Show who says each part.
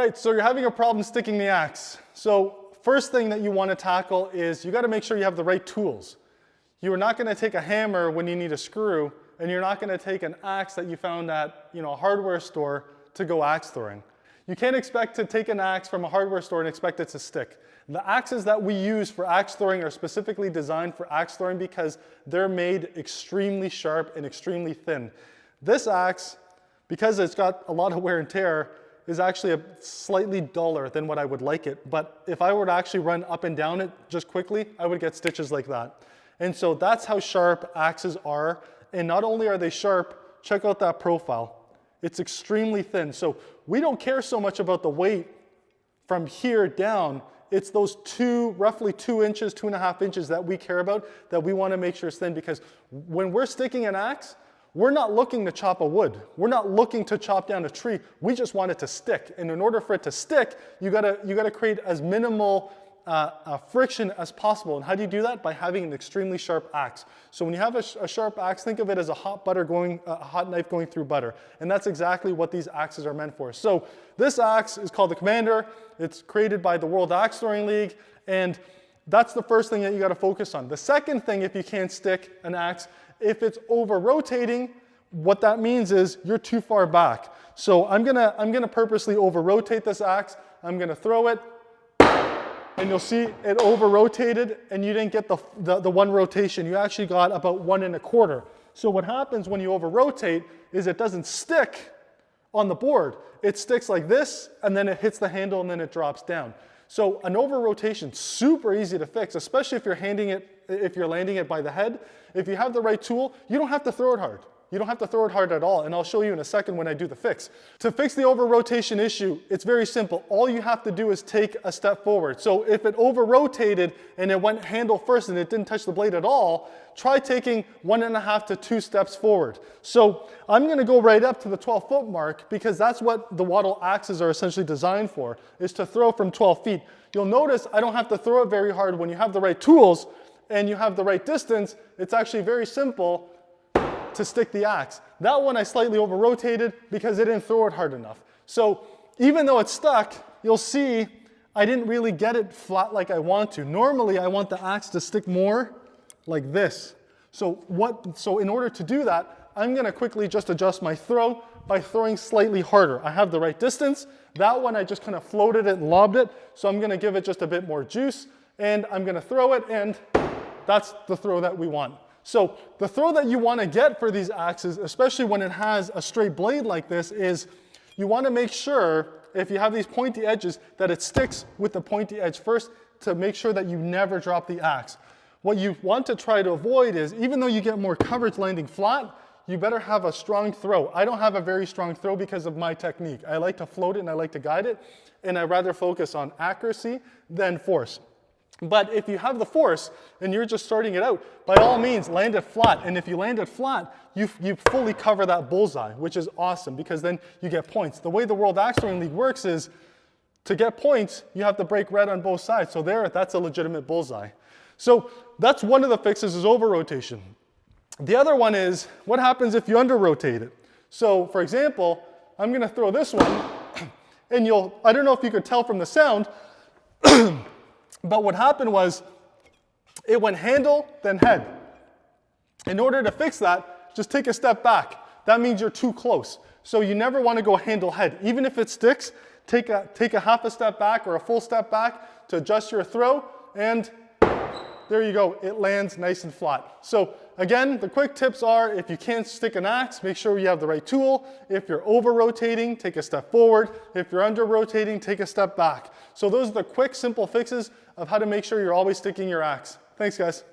Speaker 1: right, so you're having a problem sticking the axe. So first thing that you want to tackle is you got to make sure you have the right tools. You are not going to take a hammer when you need a screw, and you're not going to take an axe that you found at a hardware store to go axe throwing. You can't expect to take an axe from a hardware store and expect it to stick. The axes that we use for axe throwing are specifically designed for axe throwing because they're made extremely sharp and extremely thin. This axe, because it's got a lot of wear and tear, is actually slightly duller than what I would like it. But if I were to actually run up and down it just quickly, I would get stitches like that. And so that's how sharp axes are. And not only are they sharp, check out that profile. It's extremely thin. So we don't care so much about the weight from here down. It's those roughly 2 inches, 2.5 inches that we care about, that we want to make sure it's thin, because when we're sticking an axe, we're not looking to chop a wood. We're not looking to chop down a tree. We just want it to stick. And in order for it to stick, you gotta create as minimal friction as possible. And how do you do that? By having an extremely sharp axe. So when you have a sharp axe, think of it as a hot knife going through butter. And that's exactly what these axes are meant for. So this axe is called the Commander. It's created by the World Axe Throwing League. And that's the first thing that you got to focus on. The second thing, if you can't stick an axe, if it's over rotating, what that means is you're too far back. So I'm gonna purposely over rotate this axe. I'm gonna throw it, and you'll see it over rotated, and you didn't get the one rotation. You actually got about 1 1/4. So what happens when you over rotate is it doesn't stick on the board. It sticks like this, and then it hits the handle, and then it drops down. So an over rotation, super easy to fix, especially if you're landing it by the head. If you have the right tool, you don't have to throw it hard. You don't have to throw it hard at all, and I'll show you in a second when I do the fix. To fix the over rotation issue, it's very simple. All you have to do is take a step forward. So if it over rotated and it went handle first and it didn't touch the blade at all, try taking 1.5 to 2 steps forward. So I'm gonna go right up to the 12-foot mark, because that's what the wattle axes are essentially designed for, is to throw from 12 feet. You'll notice I don't have to throw it very hard. When you have the right tools and you have the right distance, it's actually very simple to stick the axe. That one I slightly over rotated because I didn't throw it hard enough. So even though it's stuck, you'll see I didn't really get it flat like I want to. Normally I want the axe to stick more like this. So in order to do that, I'm gonna quickly just adjust my throw by throwing slightly harder. I have the right distance. That one I just kind of floated it and lobbed it. So I'm gonna give it just a bit more juice, and I'm gonna throw it, and that's the throw that we want. So the throw that you want to get for these axes, especially when it has a straight blade like this, is you want to make sure, if you have these pointy edges, that it sticks with the pointy edge first to make sure that you never drop the axe. What you want to try to avoid is, even though you get more coverage landing flat, you better have a strong throw. I don't have a very strong throw because of my technique. I like to float it and I like to guide it, and I rather focus on accuracy than force. But if you have the force and you're just starting it out, by all means, land it flat. And if you land it flat, you fully cover that bullseye, which is awesome, because then you get points. The way the World Axe Throwing League works is, to get points, you have to break red on both sides. So that's a legitimate bullseye. So that's one of the fixes, is over rotation. The other one is, what happens if you under rotate it? So for example, I'm gonna throw this one, and I don't know if you could tell from the sound, but what happened was, it went handle, then head. In order to fix that, just take a step back. That means you're too close. So you never want to go handle head. Even if it sticks, take a half a step back or a full step back to adjust your throw, and there you go. It lands nice and flat. So again, the quick tips are, if you can't stick an axe, make sure you have the right tool. If you're over rotating, take a step forward. If you're under rotating, take a step back. So those are the quick, simple fixes of how to make sure you're always sticking your axe. Thanks, guys.